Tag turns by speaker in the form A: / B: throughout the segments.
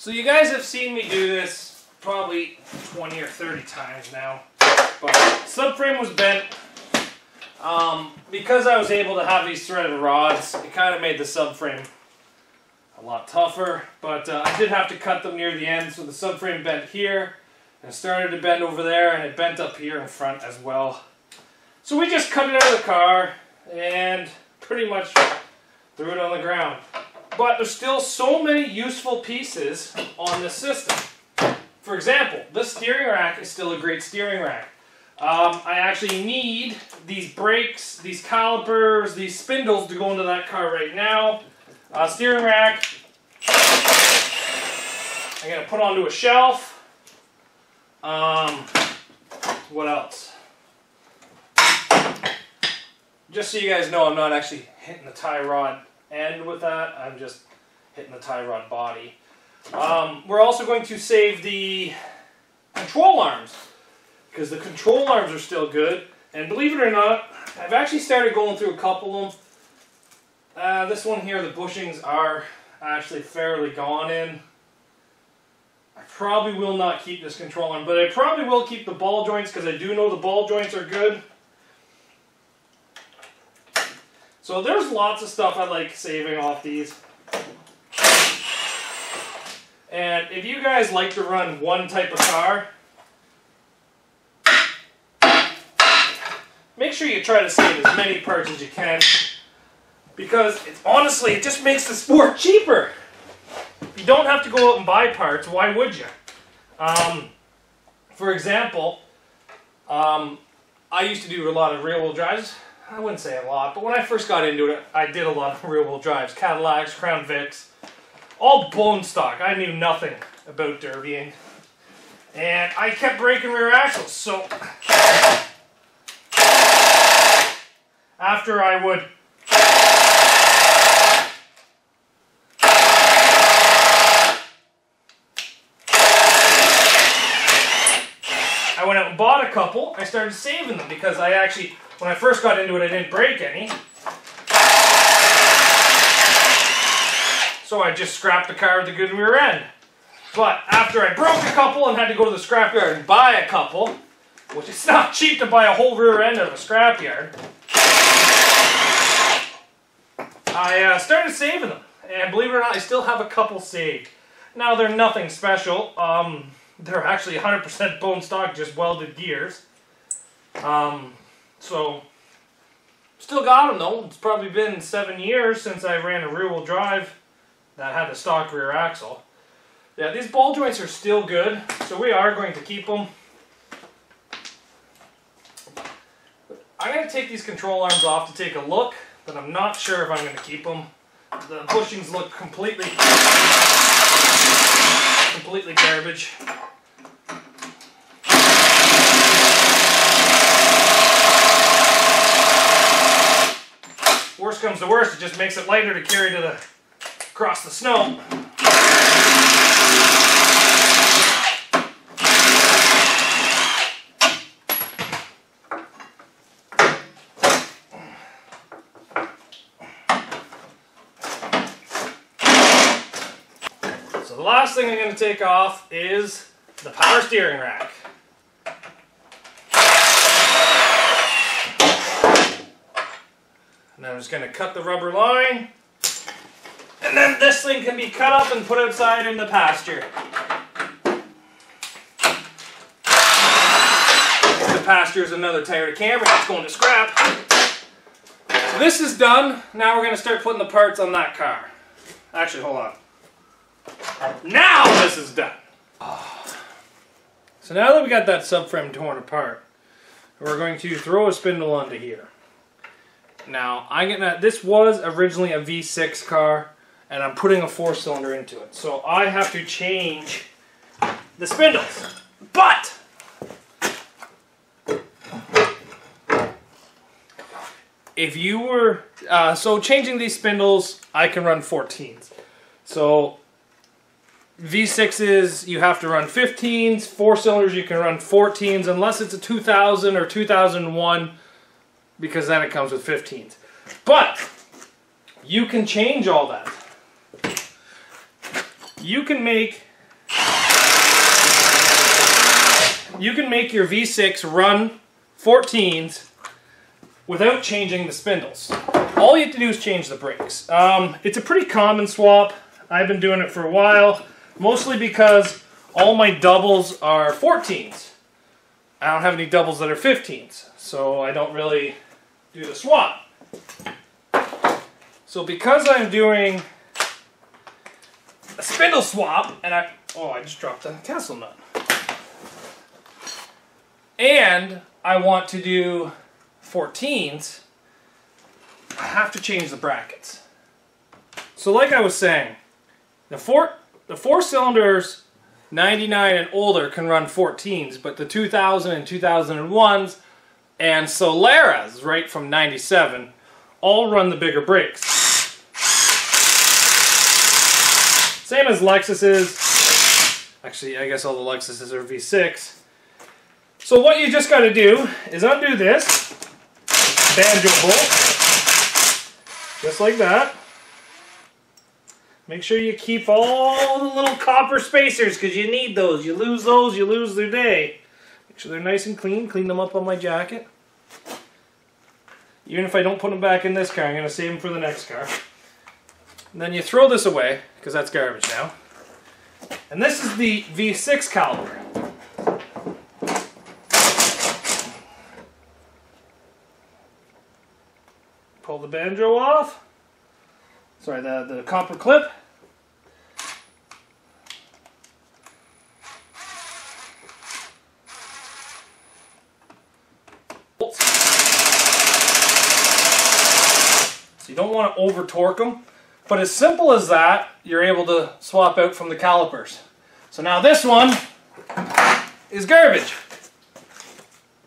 A: So you guys have seen me do this probably 20 or 30 times now, but subframe was bent. Because I was able to have these threaded rods, it kind of made the subframe a lot tougher, but I did have to cut them near the end, so the subframe bent here, and it started to bend over there, and it bent up here in front as well. So we just cut it out of the car, and pretty much threw it on the ground. But there's still so many useful pieces on this system. For example, this steering rack is still a great steering rack. I actually need these brakes, these calipers, these spindles to go into that car right now. Steering rack, I'm going to put onto a shelf. What else? Just so you guys know, I'm not actually hitting the tie rod end with that, I'm just hitting the tie rod body. We're also going to save the control arms, because the control arms are still good, and believe it or not, I've actually started going through a couple of them. This one here, the bushings are actually fairly gone in. I probably will not keep this control arm, but I probably will keep the ball joints, because I do know the ball joints are good. So there's lots of stuff I like saving off these. And if you guys like to run one type of car, make sure you try to save as many parts as you can, because honestly, it just makes the sport cheaper. If you don't have to go out and buy parts, why would you? For example, I used to do a lot of rear-wheel drives. I wouldn't say a lot, but when I first got into it, I did a lot of rear-wheel drives. Cadillacs, Crown Vics, all bone stock. I knew nothing about derbying. And I kept breaking rear axles, so after I would I went out and bought a couple. I started saving them because I actually, when I first got into it, I didn't break any. So I just scrapped the car with a good rear end. But after I broke a couple and had to go to the scrapyard and buy a couple, which is not cheap to buy a whole rear end out of a scrapyard, I started saving them. And believe it or not, I still have a couple saved. Now, they're nothing special. They're actually 100% bone stock, just welded gears. So, still got them though. It's probably been 7 years since I ran a rear-wheel drive that had a stock rear axle. Yeah, these ball joints are still good, so we are going to keep them. I'm going to take these control arms off to take a look, but I'm not sure if I'm going to keep them. The bushings look completely garbage. Worst comes to worst, it just makes it lighter to carry to across the snow. So the last thing I'm going to take off is the power steering rack. And I'm just going to cut the rubber line, and then this thing can be cut up and put outside in the pasture. The pasture is another tire to camera that's going to scrap. So this is done. Now we're going to start putting the parts on that car. Actually, hold on. Now this is done. So now that we got that subframe torn apart, we're going to throw a spindle onto here. Now, this was originally a V6 car, and I'm putting a 4-cylinder into it. So I have to change the spindles. But if you were, so changing these spindles, I can run 14s. So V6s, you have to run 15s. 4-cylinders, you can run 14s, unless it's a 2000 or 2001. Because then it comes with 15s. But you can change all that. You can make you can make your V6 run 14s without changing the spindles. All you have to do is change the brakes. It's a pretty common swap. I've been doing it for a while, mostly because all my doubles are 14s. I don't have any doubles that are 15s, so I don't really do the swap. So because I'm doing a spindle swap, and I just dropped the castle nut. And I want to do 14s, I have to change the brackets. So like I was saying, the four cylinders 99 and older can run 14s, but the 2000 and 2001s and Solaras right from 97 all run the bigger brakes. Same as Lexuses. Actually, I guess all the Lexuses are V6. So what you just got to do is undo this banjo bolt, just like that. Make sure you keep all the little copper spacers, because you need those. You lose those, you lose their day. Make sure they're nice and clean. Clean them up on my jacket. Even if I don't put them back in this car, I'm going to save them for the next car. And then you throw this away, because that's garbage now. And this is the V6 caliper. Pull the banjo off. Sorry, the copper clip. So you don't want to over torque them, but as simple as that, you're able to swap out from the calipers. So now this one is garbage.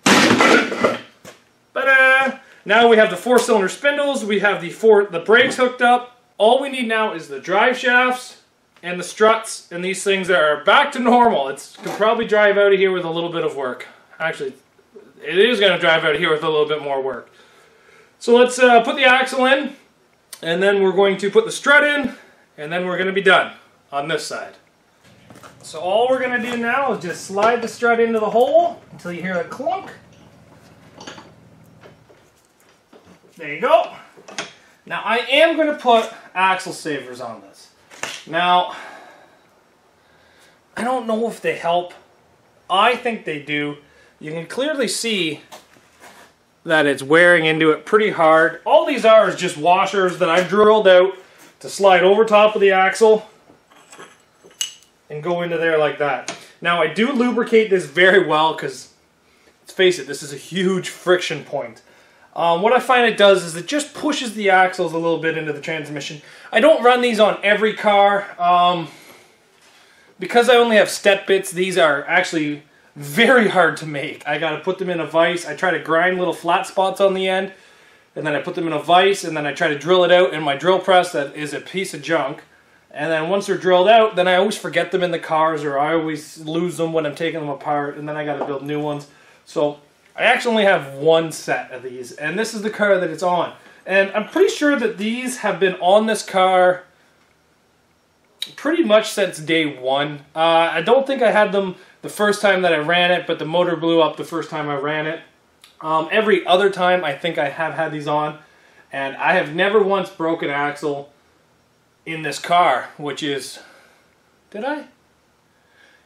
A: Ta-da! Now we have the 4-cylinder spindles, we have the brakes hooked up. All we need now is the drive shafts and the struts, and these things are back to normal. It can probably drive out of here with a little bit of work. Actually, it is going to drive out of here with a little bit more work. So let's put the axle in, and then we're going to put the strut in, and then we're going to be done on this side. So all we're going to do now is just slide the strut into the hole until you hear a clunk. There you go. Now I am going to put axle savers on this. Now, I don't know if they help. I think they do. You can clearly see that it's wearing into it pretty hard. All these are is just washers that I've drilled out to slide over top of the axle and go into there like that. Now I do lubricate this very well because, let's face it, this is a huge friction point. What I find it does is it just pushes the axles a little bit into the transmission. I don't run these on every car. Because I only have step bits, these are actually very hard to make. I got to put them in a vise. I try to grind little flat spots on the end, and then I put them in a vise, and then I try to drill it out in my drill press that is a piece of junk. And then once they're drilled out, then I always forget them in the cars, or I always lose them when I'm taking them apart, and then I got to build new ones. So I actually only have one set of these, and this is the car that it's on. And I'm pretty sure that these have been on this car pretty much since day one. I don't think I had them the first time that I ran it, but the motor blew up the first time I ran it. Every other time I think I have had these on, and I have never once broken an axle in this car, which is... Did I?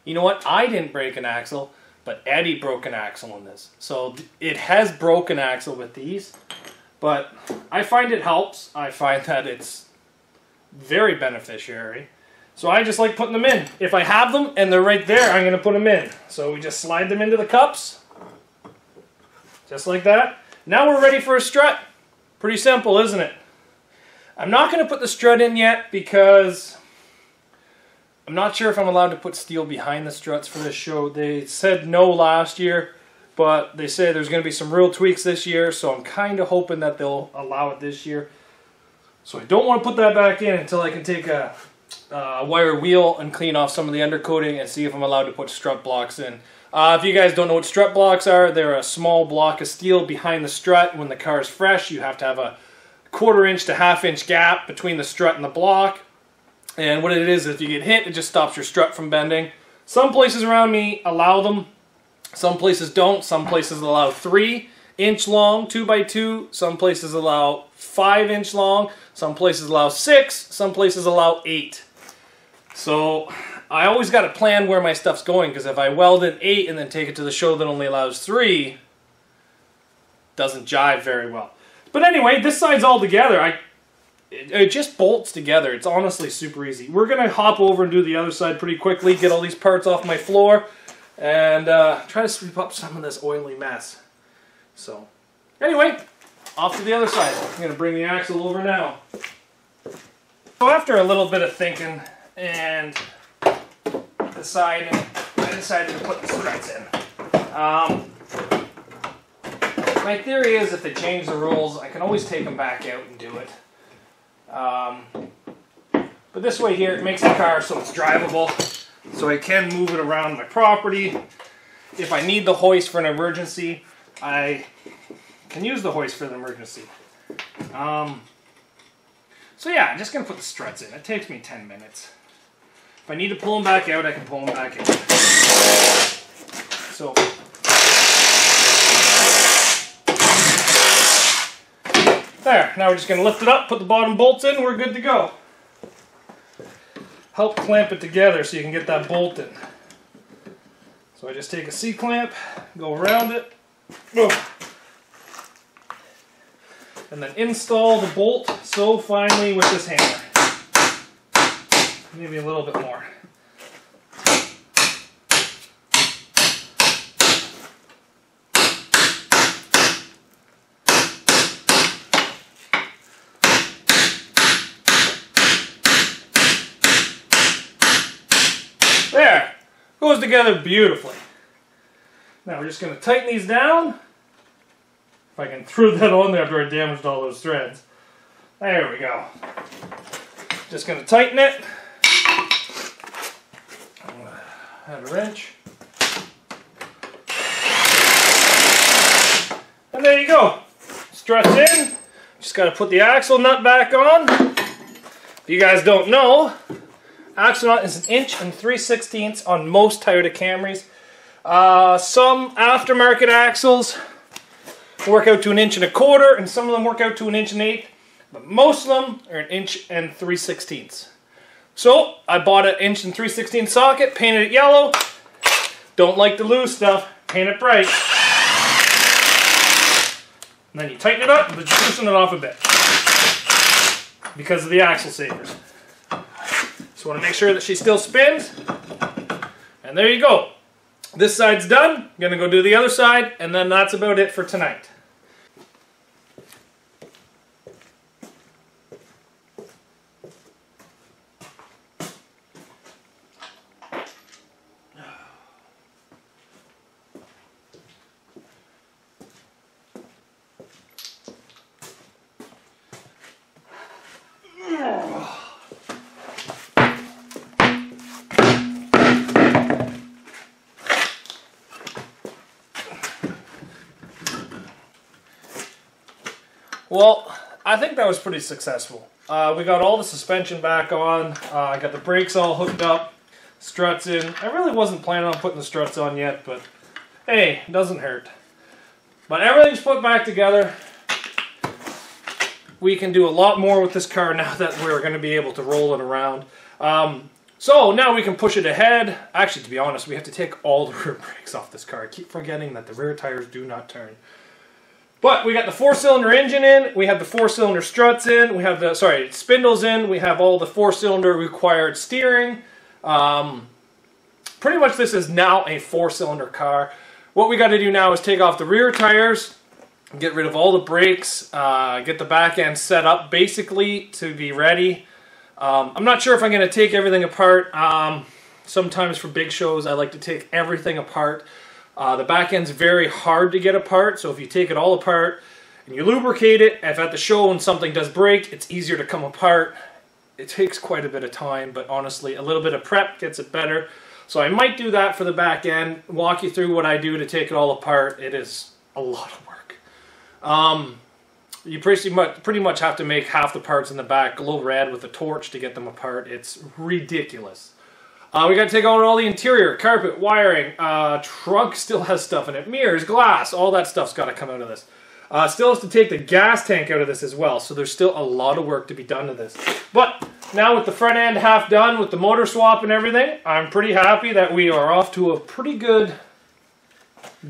A: You know what? I didn't break an axle, but Eddie broke an axle in this. So it has broken axle with these, but I find it helps. I find that it's very beneficiary. So I just like putting them in. If I have them and they're right there, I'm going to put them in. So we just slide them into the cups, just like that. Now we're ready for a strut. Pretty simple, isn't it? I'm not going to put the strut in yet because I'm not sure if I'm allowed to put steel behind the struts for this show. They said no last year, but they say there's going to be some real tweaks this year, so I'm kind of hoping that they'll allow it this year. So I don't want to put that back in until I can take a wire wheel and clean off some of the undercoating and see if I'm allowed to put strut blocks in. If you guys don't know what strut blocks are, they're a small block of steel behind the strut. When the car is fresh, you have to have a 1/4 inch to 1/2 inch gap between the strut and the block. And what it is, if you get hit, it just stops your strut from bending. Some places around me allow them. Some places don't. Some places allow 3-inch long 2x2. Some places allow 5-inch long. Some places allow 6. Some places allow 8. So I always got to plan where my stuff's going, because if I weld in 8 and then take it to the show that only allows 3, doesn't jive very well. But anyway, this side's all together. It just bolts together. It's honestly super easy. We're going to hop over and do the other side pretty quickly, get all these parts off my floor, and try to sweep up some of this oily mess. So, anyway, off to the other side. I'm going to bring the axle over now. So after a little bit of thinking and deciding, I decided to put the struts in. My theory is if they change the rules, I can always take them back out and do it. But this way here, it makes the car so it's drivable, so I can move it around my property. If I need the hoist for an emergency, I can use the hoist for the emergency. So yeah, I'm just going to put the struts in. It takes me 10 minutes. If I need to pull them back out, I can pull them back out. So, there. Now we're just going to lift it up, put the bottom bolts in, we're good to go. Help clamp it together so you can get that bolt in. So I just take a C-clamp, go around it, and then install the bolt so finely with this hammer. Maybe a little bit more. There! Goes together beautifully. Now we're just going to tighten these down. If I can throw that on there after I damaged all those threads. There we go. Just going to tighten it. Add a wrench. And there you go. Struts in. Just got to put the axle nut back on. If you guys don't know, axle nut is 1 3/16 inches on most Toyota Camrys. Some aftermarket axles work out to 1 1/4 inches, and some of them work out to 1 1/8 inches, but most of them are 1 3/16 inches. So I bought an 1 3/16 inches socket, painted it yellow. Don't like the loose stuff, paint it bright. And then you tighten it up, but just loosen it off a bit because of the axle savers. So I want to make sure that she still spins. And there you go. This side's done. I'm going to go do the other side, and then that's about it for tonight. Well, I think that was pretty successful. We got all the suspension back on. I got the brakes all hooked up, struts in. I really wasn't planning on putting the struts on yet, but hey, it doesn't hurt. But everything's put back together. We can do a lot more with this car now that we're going to be able to roll it around. So now we can push it ahead. Actually, to be honest, we have to take all the rear brakes off this car. I keep forgetting that the rear tires do not turn. But we got the 4-cylinder engine in, we have the 4-cylinder struts in, we have the, spindles in, we have all the 4-cylinder required steering. Pretty much this is now a 4-cylinder car. What we got to do now is take off the rear tires, get rid of all the brakes, get the back end set up basically to be ready. I'm not sure if I'm going to take everything apart. Sometimes for big shows I like to take everything apart. The back end's very hard to get apart, so if you take it all apart and you lubricate it, if at the show when something does break, it's easier to come apart. It takes quite a bit of time, but honestly, a little bit of prep gets it better. So I might do that for the back end, walk you through what I do to take it all apart. It is a lot of work. You pretty much have to make half the parts in the back glow red with a torch to get them apart. It's ridiculous. We got to take out all the interior, carpet, wiring, trunk still has stuff in it, mirrors, glass, all that stuff's got to come out of this. Still has to take the gas tank out of this as well, so there's still a lot of work to be done to this. But now with the front end half done, with the motor swap and everything, I'm pretty happy that we are off to a pretty good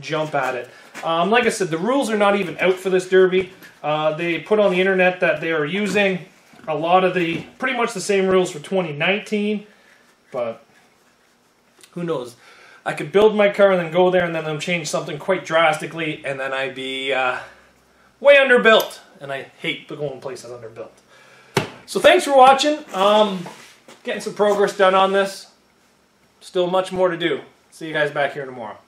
A: jump at it. Like I said, the rules are not even out for this derby. They put on the internet that they are using a lot of the, pretty much the same rules for 2019, but who knows? I could build my car and then go there and then they'll change something quite drastically and then I'd be way underbuilt. And I hate going places underbuilt. So thanks for watching. Getting some progress done on this. Still much more to do. See you guys back here tomorrow.